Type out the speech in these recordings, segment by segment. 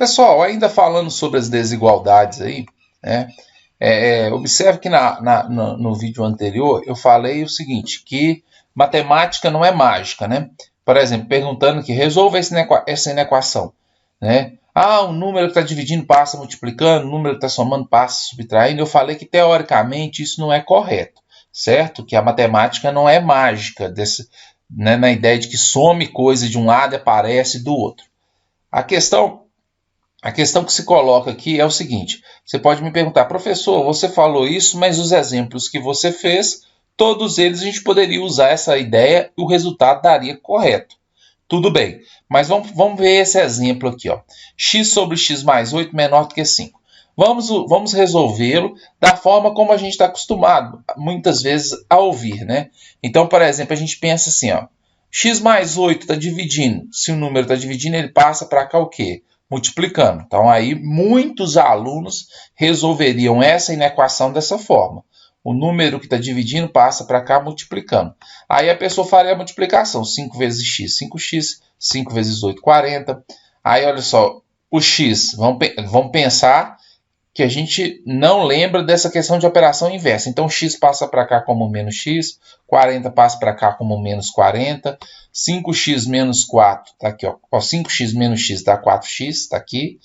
Pessoal, ainda falando sobre as desigualdades aí, né? Observe que no vídeo anterior eu falei o seguinte, que matemática não é mágica, né? Por exemplo, perguntando que resolva essa inequação, né? O número que está dividindo passa multiplicando, o número que está somando passa subtraindo. Eu falei que teoricamente isso não é correto, certo? Que a matemática não é mágica, né, na ideia de que some coisa de um lado e aparece do outro. A questão que se coloca aqui é o seguinte: você pode me perguntar, professor, você falou isso, mas os exemplos que você fez, todos eles a gente poderia usar essa ideia e o resultado daria correto. Tudo bem, mas vamos ver esse exemplo aqui, ó. X sobre x mais 8 menor do que 5. Vamos resolvê-lo da forma como a gente está acostumado, muitas vezes, a ouvir, né? Então, por exemplo, a gente pensa assim, ó. X mais 8 está dividindo. Se o número está dividindo, ele passa para cá o quê? Multiplicando. Então, aí, muitos alunos resolveriam essa inequação dessa forma. O número que está dividindo passa para cá multiplicando. Aí a pessoa faria a multiplicação. 5 vezes x, 5x. 5 vezes 8, 40. Aí, olha só, o x, vamos pensar que a gente não lembra dessa questão de operação inversa. Então, x passa para cá como menos x, 40 passa para cá como menos 40, 5x menos 4, está aqui, ó. 5x menos x dá 4x, está aqui.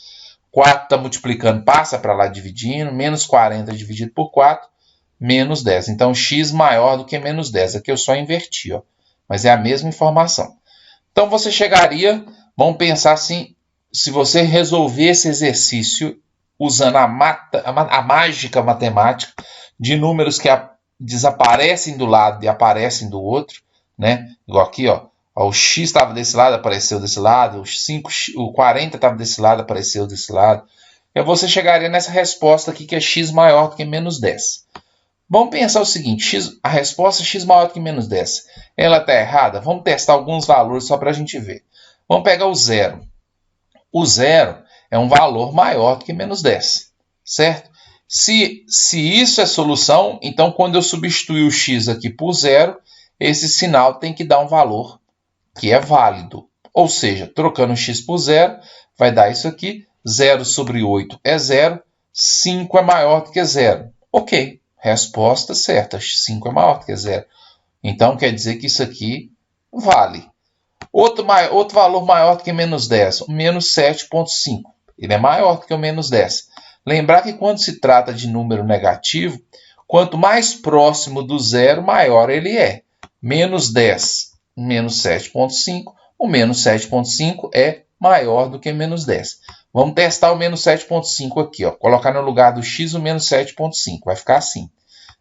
4 está multiplicando, passa para lá dividindo, menos 40 dividido por 4, menos 10. Então, x maior do que menos 10. Aqui eu só inverti, ó, mas é a mesma informação. Então, você chegaria, vamos pensar assim, se você resolver esse exercício usando a mágica matemática de números que desaparecem do lado e aparecem do outro, né? Igual aqui, ó, o x estava desse lado, apareceu desse lado, o 40 estava desse lado, apareceu desse lado. E você chegaria nessa resposta aqui que é x maior do que menos 10. Vamos pensar o seguinte, a resposta é x maior do que menos 10. Ela está errada? Vamos testar alguns valores só para a gente ver. Vamos pegar o zero. O zero é um valor maior do que menos 10, certo? Se isso é solução, então quando eu substituir o x aqui por zero, esse sinal tem que dar um valor que é válido. Ou seja, trocando o x por zero, vai dar isso aqui. 0 sobre 8 é 0, 5 é maior do que 0. Ok, resposta certa, 5 é maior do que 0. Então quer dizer que isso aqui vale. Outro valor maior do que menos 10, o menos 7,5. Ele é maior do que o menos 10. Lembrar que quando se trata de número negativo, quanto mais próximo do zero, maior ele é. Menos 10, menos 7,5. O menos 7,5 é maior do que menos 10. Vamos testar o menos 7,5 aqui, ó. Colocar no lugar do x o menos 7,5. Vai ficar assim,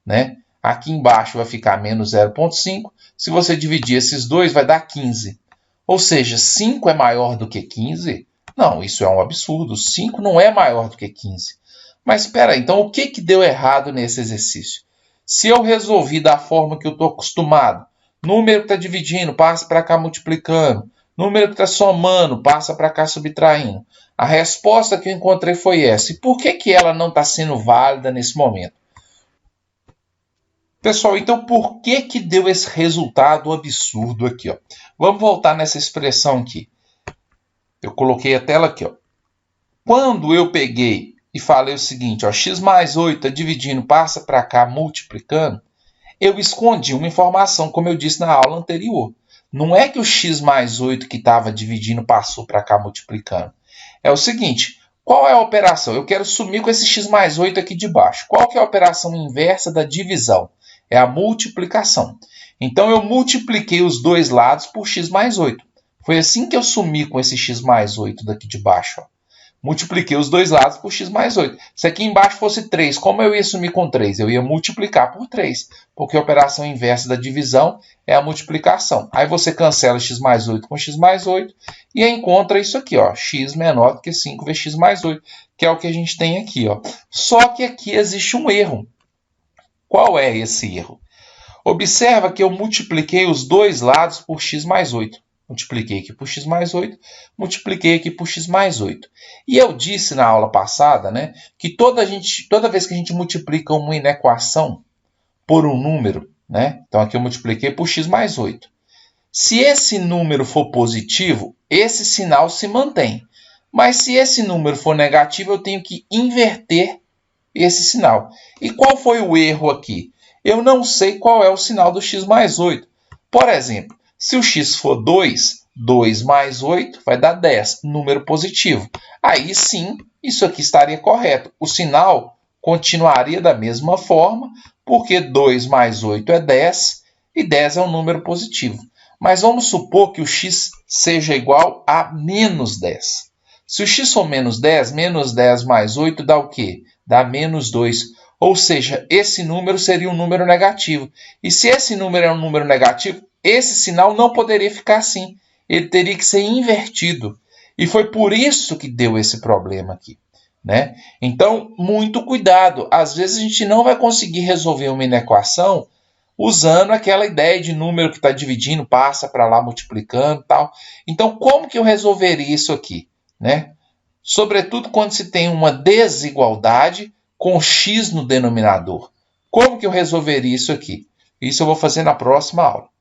né? Aqui embaixo vai ficar menos 0,5. Se você dividir esses dois, vai dar 15. Ou seja, 5 é maior do que 15? Não, isso é um absurdo. 5 não é maior do que 15. Mas espera aí, então o que deu errado nesse exercício? Se eu resolvi da forma que eu estou acostumado, número que está dividindo, passa para cá multiplicando, número que está somando, passa para cá subtraindo. A resposta que eu encontrei foi essa. E por que ela não está sendo válida nesse momento? Pessoal, então por que deu esse resultado absurdo aqui, ó? Vamos voltar nessa expressão aqui. Eu coloquei a tela aqui, ó. Quando eu peguei e falei o seguinte, ó, x mais 8 dividindo, passa para cá multiplicando, eu escondi uma informação, como eu disse na aula anterior. Não é que o x mais 8 que estava dividindo passou para cá multiplicando. É o seguinte, qual é a operação? Eu quero sumir com esse x mais 8 aqui de baixo. Qual que é a operação inversa da divisão? É a multiplicação. Então, eu multipliquei os dois lados por x mais 8. Foi assim que eu sumi com esse x mais 8 daqui de baixo. Ó. Multipliquei os dois lados por x mais 8. Se aqui embaixo fosse 3, como eu ia sumir com 3? Eu ia multiplicar por 3, porque a operação inversa da divisão é a multiplicação. Aí você cancela x mais 8 com x mais 8 e encontra isso aqui, ó, x menor do que 5 vezes x mais 8, que é o que a gente tem aqui. Ó. Só que aqui existe um erro. Qual é esse erro? Observa que eu multipliquei os dois lados por x mais 8. Multipliquei aqui por x mais 8, multipliquei aqui por x mais 8. E eu disse na aula passada, né, que toda vez que a gente multiplica uma inequação por um número, né, então aqui eu multipliquei por x mais 8. Se esse número for positivo, esse sinal se mantém. Mas se esse número for negativo, eu tenho que inverter esse sinal. E qual foi o erro aqui? Eu não sei qual é o sinal do x mais 8. Por exemplo, se o x for 2, 2 mais 8 vai dar 10, número positivo. Aí sim, isso aqui estaria correto. O sinal continuaria da mesma forma, porque 2 mais 8 é 10 e 10 é um número positivo. Mas vamos supor que o x seja igual a menos 10. Se o x for menos 10 mais 8 dá o quê? Dá menos 2. Ou seja, esse número seria um número negativo. E se esse número é um número negativo, esse sinal não poderia ficar assim. Ele teria que ser invertido. E foi por isso que deu esse problema aqui, né? Então, muito cuidado. Às vezes a gente não vai conseguir resolver uma inequação usando aquela ideia de número que está dividindo, passa para lá multiplicando e tal. Então, como que eu resolveria isso aqui, né? Sobretudo quando se tem uma desigualdade com x no denominador. Como que eu resolveria isso aqui? Isso eu vou fazer na próxima aula.